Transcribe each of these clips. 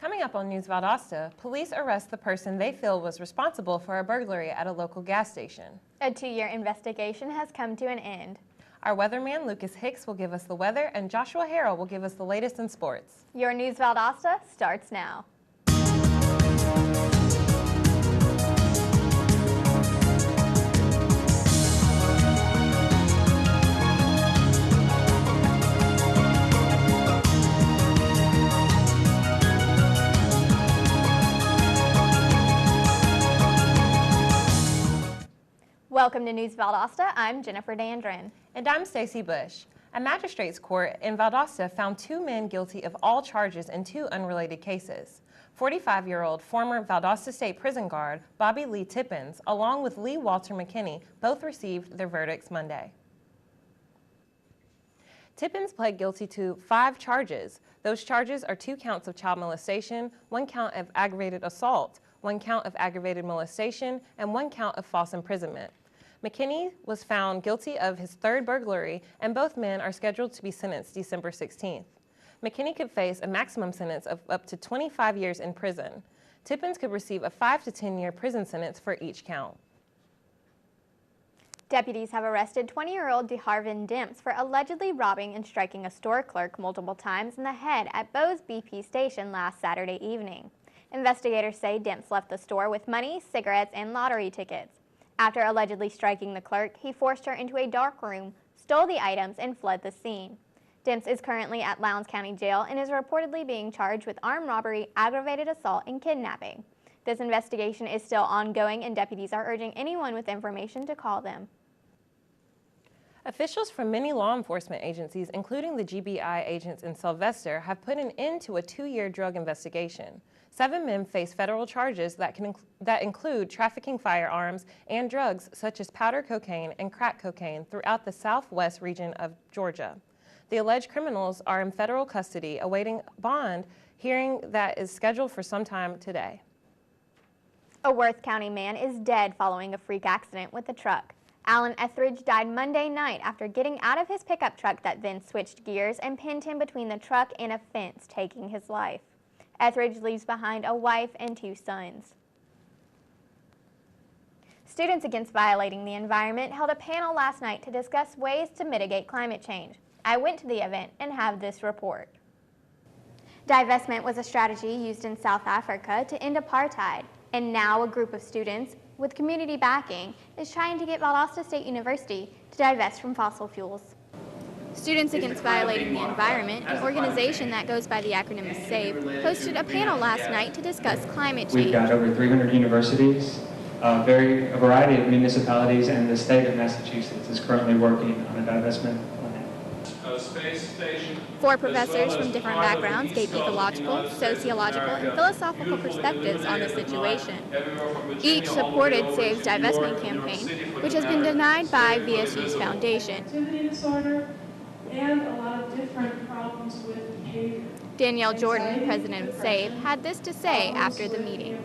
Coming up on News Valdosta, police arrest the person they feel was responsible for a burglary at a local gas station. A 2-year investigation has come to an end. Our weatherman Lucas Hicks will give us the weather, and Joshua Harrell will give us the latest in sports. Your News Valdosta starts now. Welcome to News Valdosta. I'm Jennifer Dandrin. And I'm Stacy Bush. A magistrate's court in Valdosta found 2 men guilty of all charges in 2 unrelated cases. 45-year-old former Valdosta State prison guard Bobby Lee Tippins, along with Lee Walter McKinney, both received their verdicts Monday. Tippins pled guilty to 5 charges. Those charges are 2 counts of child molestation, 1 count of aggravated assault, 1 count of aggravated molestation, and 1 count of false imprisonment. McKinney was found guilty of his 3rd burglary, and both men are scheduled to be sentenced December 16th. McKinney could face a maximum sentence of up to 25 years in prison. Tippins could receive a 5 to 10-year prison sentence for each count. Deputies have arrested 20-year-old DeHarvin Demps for allegedly robbing and striking a store clerk multiple times in the head at Bose BP station last Saturday evening. Investigators say Demps left the store with money, cigarettes, and lottery tickets. After allegedly striking the clerk, he forced her into a dark room, stole the items, and fled the scene. Demps is currently at Lowndes County Jail and is reportedly being charged with armed robbery, aggravated assault, and kidnapping. This investigation is still ongoing, and deputies are urging anyone with information to call them. Officials from many law enforcement agencies, including the GBI agents in Sylvester, have put an end to a 2-year drug investigation. 7 men face federal charges that include trafficking firearms and drugs such as powder cocaine and crack cocaine throughout the southwest region of Georgia. The alleged criminals are in federal custody awaiting bond hearing that is scheduled for sometime today. A Worth County man is dead following a freak accident with a truck. Alan Etheridge died Monday night after getting out of his pickup truck that then switched gears and pinned him between the truck and a fence, taking his life. Etheridge leaves behind a wife and 2 sons. Students Against Violating the Environment held a panel last night to discuss ways to mitigate climate change. I went to the event and have this report. Divestment was a strategy used in South Africa to end apartheid, and now a group of students with community backing is trying to get Valdosta State University to divest from fossil fuels. Students Against Violating the Environment, an organization that goes by the acronym SAVE, hosted a panel last night to discuss climate change. We've got over 300 universities, a variety of municipalities, and the state of Massachusetts is currently working on a divestment plan. A space station. 4 professors from different backgrounds gave ecological, sociological, and philosophical perspectives on the situation. Each supported SAVE's divestment campaign, which has been denied by VSU's foundation. And a lot of different problems with behavior. Danielle Jordan, president of SAVE, had this to say after the meeting.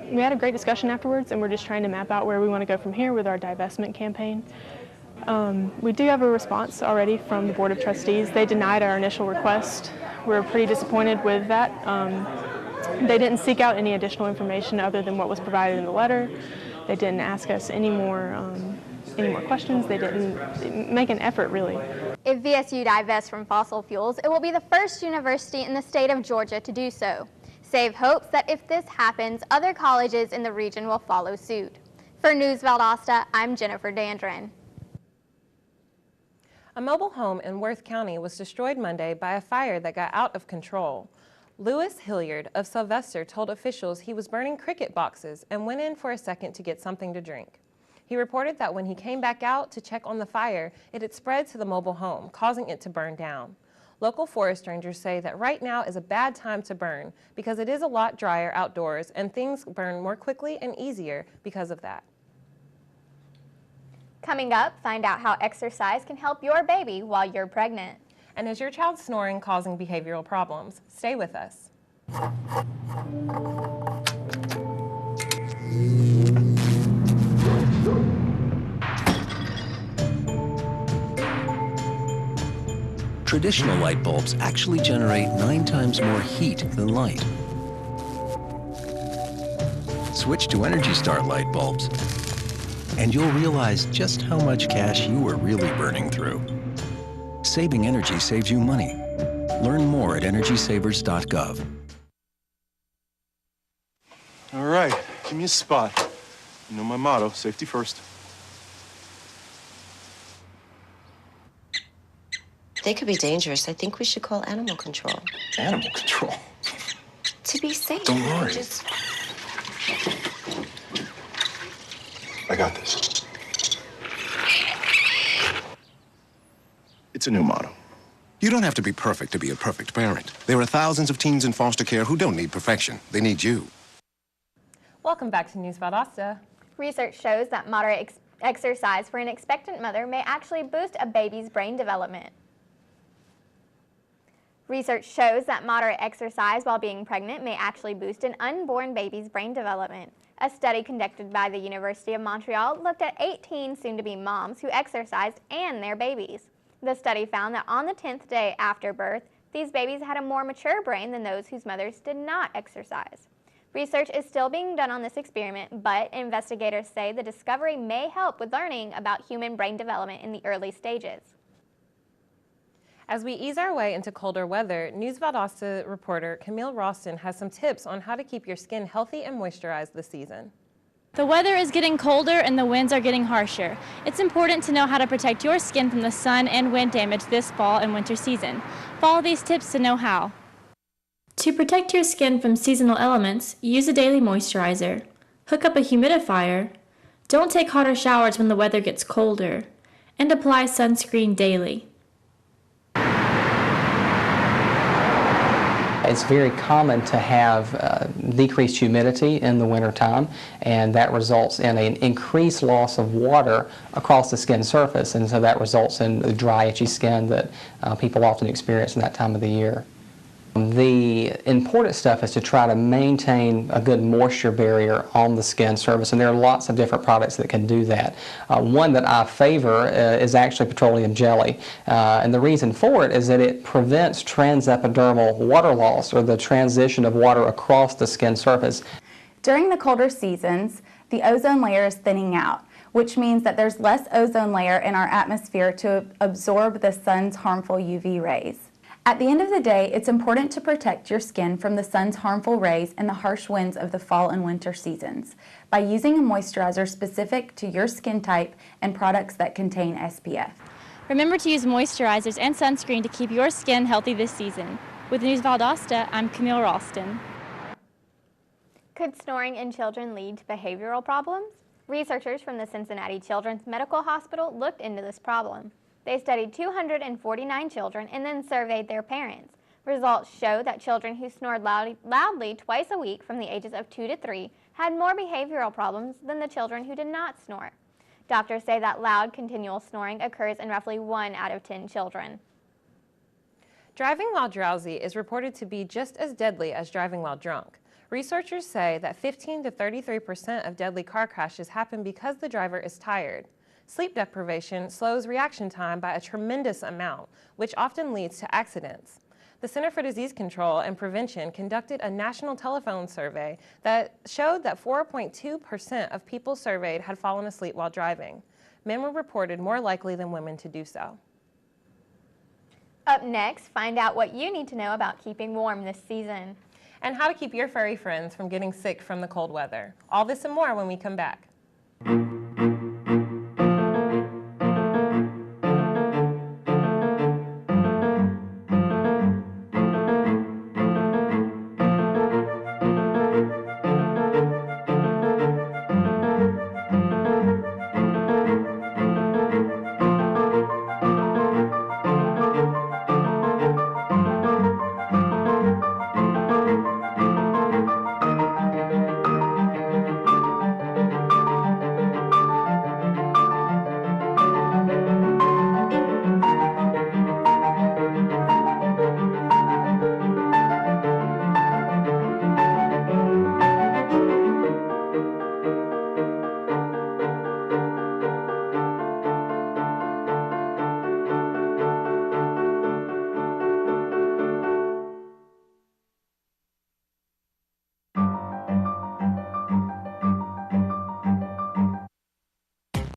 We had a great discussion afterwards, and we're just trying to map out where we want to go from here with our divestment campaign. We do have a response already from the Board of Trustees. They denied our initial request. We're pretty disappointed with that. They didn't seek out any additional information other than what was provided in the letter. They didn't ask us any more questions. They didn't make an effort, really. If VSU divests from fossil fuels, it will be the first university in the state of Georgia to do so. SAVE hopes that if this happens, other colleges in the region will follow suit. For News Valdosta, I'm Jennifer Dandrin. A mobile home in Worth County was destroyed Monday by a fire that got out of control. Lewis Hilliard of Sylvester told officials he was burning cricket boxes and went in for a second to get something to drink. He reported that when he came back out to check on the fire, it had spread to the mobile home, causing it to burn down. Local forest rangers say that right now is a bad time to burn because it is a lot drier outdoors and things burn more quickly and easier because of that. Coming up, find out how exercise can help your baby while you're pregnant. And is your child snoring causing behavioral problems? Stay with us. Traditional light bulbs actually generate 9 times more heat than light. Switch to Energy Star light bulbs, and you'll realize just how much cash you are really burning through. Saving energy saves you money. Learn more at EnergySavers.gov. All right, give me a spot. You know my motto, safety first. They could be dangerous. I think we should call animal control. Animal control? To be safe. Don't worry. I got this. It's a new motto. You don't have to be perfect to be a perfect parent. There are thousands of teens in foster care who don't need perfection. They need you. Welcome back to News Valdosta. Research shows that moderate exercise for an expectant mother may actually boost a baby's brain development. Research shows that moderate exercise while being pregnant may actually boost an unborn baby's brain development. A study conducted by the University of Montreal looked at 18 soon-to-be moms who exercised and their babies. The study found that on the 10th day after birth, these babies had a more mature brain than those whose mothers did not exercise. Research is still being done on this experiment, but investigators say the discovery may help with learning about human brain development in the early stages. As we ease our way into colder weather, News Valdosta reporter Camille Ralston has some tips on how to keep your skin healthy and moisturized this season. The weather is getting colder and the winds are getting harsher. It's important to know how to protect your skin from the sun and wind damage this fall and winter season. Follow these tips to know how. To protect your skin from seasonal elements, use a daily moisturizer. Hook up a humidifier. Don't take hotter showers when the weather gets colder. And apply sunscreen daily. It's very common to have decreased humidity in the wintertime, and that results in an increased loss of water across the skin surface, and so that results in the dry, itchy skin that people often experience in that time of the year. The important stuff is to try to maintain a good moisture barrier on the skin surface, and there are lots of different products that can do that. One that I favor is actually petroleum jelly, and the reason for it is that it prevents transepidermal water loss, or the transition of water across the skin surface. During the colder seasons, the ozone layer is thinning out, which means that there's less ozone layer in our atmosphere to absorb the sun's harmful UV rays. At the end of the day, it's important to protect your skin from the sun's harmful rays and the harsh winds of the fall and winter seasons by using a moisturizer specific to your skin type and products that contain SPF. Remember to use moisturizers and sunscreen to keep your skin healthy this season. With News Valdosta, I'm Camille Ralston. Could snoring in children lead to behavioral problems? Researchers from the Cincinnati Children's Medical Hospital looked into this problem. They studied 249 children and then surveyed their parents. Results show that children who snored loudly twice a week from the ages of 2 to 3 had more behavioral problems than the children who did not snore. Doctors say that loud, continual snoring occurs in roughly 1 out of 10 children. Driving while drowsy is reported to be just as deadly as driving while drunk. Researchers say that 15 to 33% of deadly car crashes happen because the driver is tired. Sleep deprivation slows reaction time by a tremendous amount, which often leads to accidents. The Center for Disease Control and Prevention conducted a national telephone survey that showed that 4.2% of people surveyed had fallen asleep while driving. Men were reported more likely than women to do so. Up next, find out what you need to know about keeping warm this season. And how to keep your furry friends from getting sick from the cold weather. All this and more when we come back.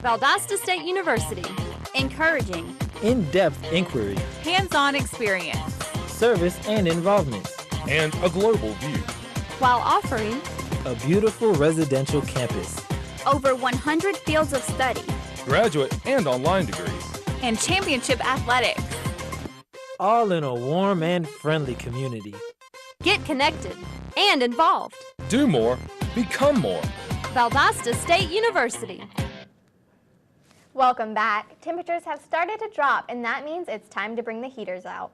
Valdosta State University. Encouraging. In-depth inquiry. Hands-on experience. Service and involvement. And a global view. While offering a beautiful residential campus. Over 100 fields of study. Graduate and online degrees. And championship athletics. All in a warm and friendly community. Get connected and involved. Do more, become more. Valdosta State University. Welcome back. Temperatures have started to drop, and that means it's time to bring the heaters out.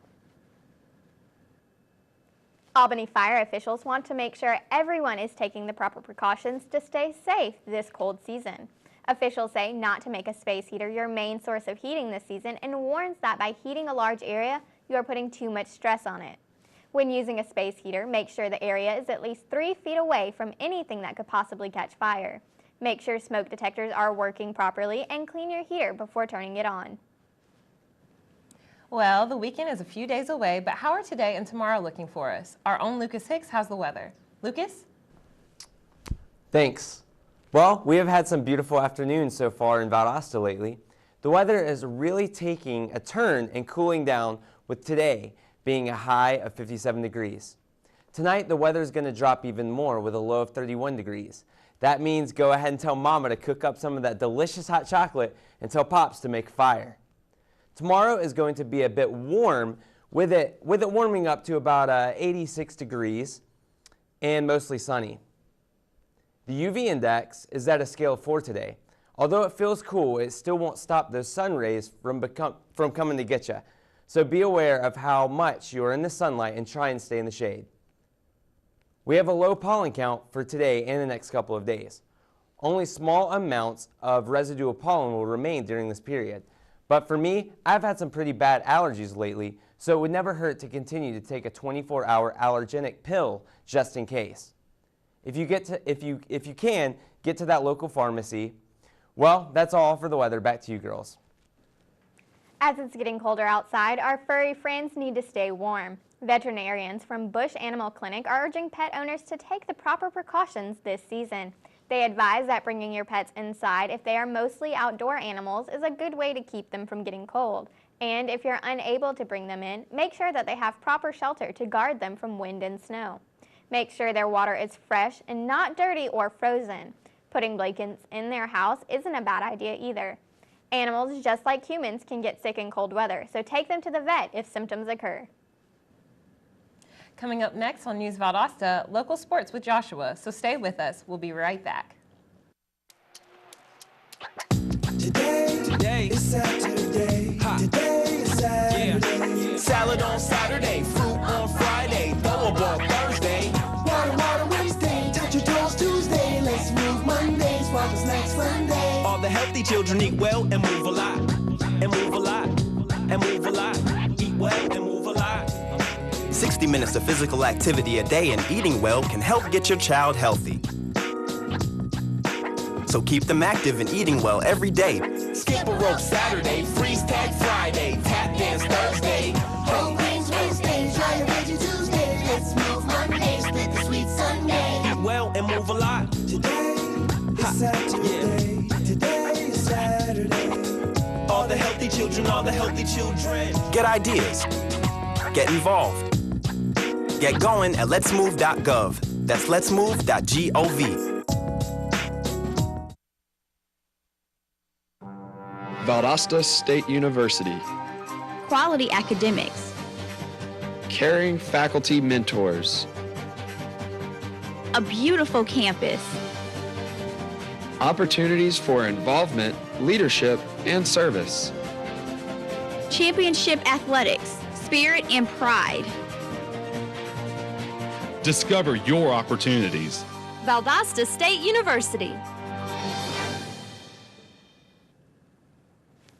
Albany fire officials want to make sure everyone is taking the proper precautions to stay safe this cold season. Officials say not to make a space heater your main source of heating this season and warns that by heating a large area, you are putting too much stress on it. When using a space heater, make sure the area is at least 3 feet away from anything that could possibly catch fire. Make sure smoke detectors are working properly and clean your heater before turning it on. Well, the weekend is a few days away, but how are today and tomorrow looking for us? Our own Lucas Hicks has the weather. Lucas? Thanks. Well, we have had some beautiful afternoons so far in Valdosta lately. The weather is really taking a turn and cooling down, with today being a high of 57 degrees. Tonight, the weather is going to drop even more with a low of 31 degrees. That means go ahead and tell Mama to cook up some of that delicious hot chocolate and tell Pops to make a fire. Tomorrow is going to be a bit warm, with it warming up to about 86 degrees and mostly sunny. The UV index is at a scale of 4 today. Although it feels cool, it still won't stop those sun rays from coming to get you. So be aware of how much you are in the sunlight and try and stay in the shade. We have a low pollen count for today and the next couple of days. Only small amounts of residual pollen will remain during this period. But for me, I've had some pretty bad allergies lately, so it would never hurt to continue to take a 24-hour allergenic pill just in case. If you can, get to that local pharmacy. Well, that's all for the weather. Back to you, girls. As it's getting colder outside, our furry friends need to stay warm. Veterinarians from Bush Animal Clinic are urging pet owners to take the proper precautions this season. They advise that bringing your pets inside if they are mostly outdoor animals is a good way to keep them from getting cold. And if you're unable to bring them in, make sure that they have proper shelter to guard them from wind and snow. Make sure their water is fresh and not dirty or frozen. Putting blankets in their house isn't a bad idea either. Animals, just like humans, can get sick in cold weather, so take them to the vet if symptoms occur. Coming up next on News Valdosta, local sports with Joshua, so stay with us. We'll be right back. Today is Saturday. Today is Saturday. Yeah. Salad on Saturday, fruit on Friday, throw a ball Thursday. Water Wednesday, touch your toes Tuesday. Let's move Monday, swap the snacks Sunday. All the healthy children eat well and move a lot. And move a lot. And move a lot. Eat well and move a lot. 60 minutes of physical activity a day and eating well can help get your child healthy. So keep them active and eating well every day. Skip a rope Saturday, freeze tag Friday, tap dance Thursday. Whole grains Wednesday, try a veggie Tuesday. Let's move Monday, split the sweet Sunday. Eat well and move a lot. Today is Saturday. Yeah. Today is Saturday. All the healthy children, all the healthy children. Get ideas. Get involved. Get going at letsmove.gov. That's letsmove.gov. Valdosta State University. Quality academics. Caring faculty mentors. A beautiful campus. Opportunities for involvement, leadership, and service. Championship athletics, spirit and pride. Discover your opportunities. Valdosta State University.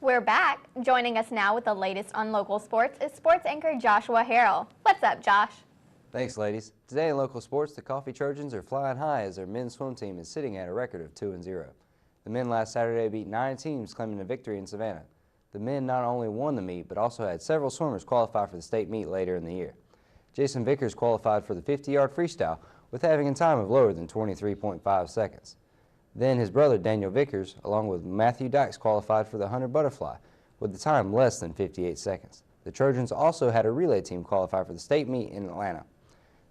We're back. Joining us now with the latest on local sports is sports anchor Joshua Harrell. What's up, Josh? Thanks, ladies. Today in local sports, the Coffee Trojans are flying high as their men's swim team is sitting at a record of 2-0. The men last Saturday beat 9 teams, claiming a victory in Savannah. The men not only won the meet, but also had several swimmers qualify for the state meet later in the year. Jason Vickers qualified for the 50-yard freestyle with having a time of lower than 23.5 seconds. Then his brother Daniel Vickers, along with Matthew Dykes, qualified for the 100 butterfly with the time less than 58 seconds. The Trojans also had a relay team qualify for the state meet in Atlanta.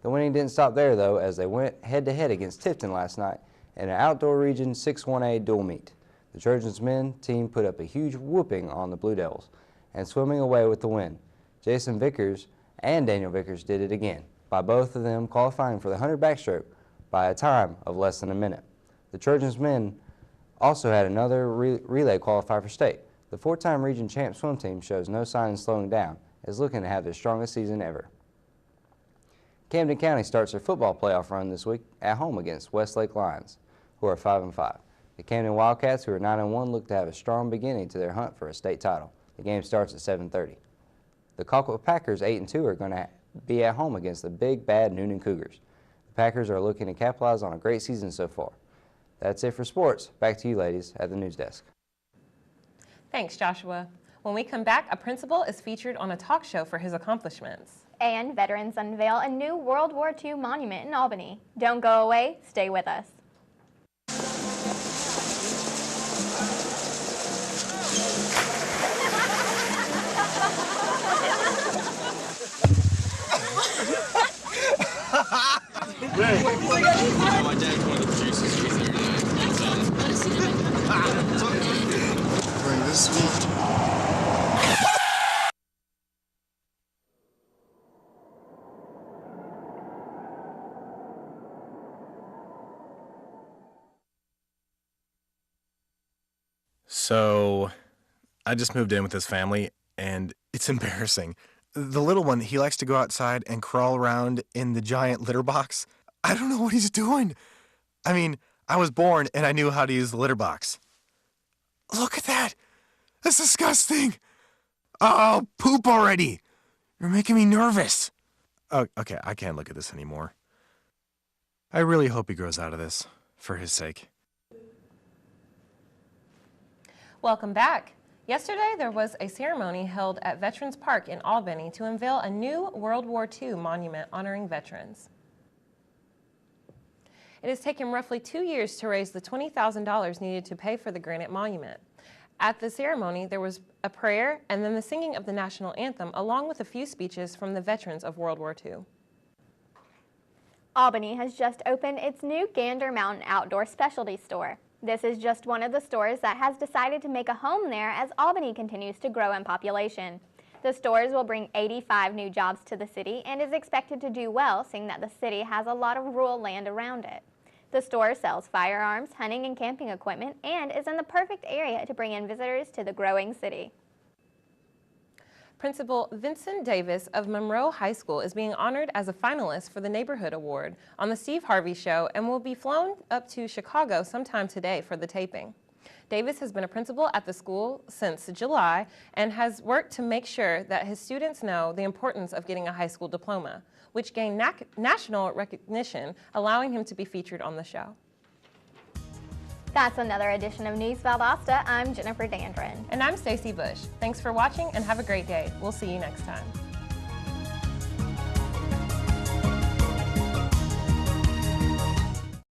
The winning didn't stop there, though, as they went head-to-head against Tifton last night in an outdoor Region 6-1A dual meet. The Trojans men team put up a huge whooping on the Blue Devils and swimming away with the win. Jason Vickers and Daniel Vickers did it again, by both of them qualifying for the 100 backstroke by a time of less than a minute. The Trojans men also had another relay qualify for state. The four-time region champ swim team shows no sign of slowing down, is looking to have their strongest season ever. Camden County starts their football playoff run this week at home against Westlake Lions, who are 5-5. The Camden Wildcats, who are 9-1, look to have a strong beginning to their hunt for a state title. The game starts at 7:30. The Colquitt Packers, 8-2, are going to be at home against the big bad Noonan Cougars. The Packers are looking to capitalize on a great season so far. That's it for sports. Back to you, ladies, at the news desk. Thanks, Joshua. When we come back, a principal is featured on a talk show for his accomplishments. And veterans unveil a new World War II monument in Albany. Don't go away, stay with us. My dad's one of the producers. He's there today. Bring this one. So, I just moved in with this family, and it's embarrassing. The little one, he likes to go outside and crawl around in the giant litter box. I don't know what he's doing. I mean, I was born and I knew how to use the litter box. Look at that. That's disgusting. Oh, poop already. You're making me nervous. Oh, okay, I can't look at this anymore. I really hope he grows out of this, for his sake. Welcome back. Yesterday, there was a ceremony held at Veterans Park in Albany to unveil a new World War II monument honoring veterans. It has taken roughly 2 years to raise the $20,000 needed to pay for the granite monument. At the ceremony, there was a prayer and then the singing of the national anthem, along with a few speeches from the veterans of World War II. Albany has just opened its new Gander Mountain Outdoor Specialty Store. This is just one of the stores that has decided to make a home there as Albany continues to grow in population. The stores will bring 85 new jobs to the city and is expected to do well, seeing that the city has a lot of rural land around it. The store sells firearms, hunting and camping equipment, and is in the perfect area to bring in visitors to the growing city. Principal Vincent Davis of Monroe High School is being honored as a finalist for the Neighborhood Award on the Steve Harvey Show and will be flown up to Chicago sometime today for the taping. Davis has been a principal at the school since July and has worked to make sure that his students know the importance of getting a high school diploma, which gained national recognition, allowing him to be featured on the show. That's another edition of News Valdosta. I'm Jennifer Dandrin. And I'm Stacy Bush. Thanks for watching and have a great day. We'll see you next time.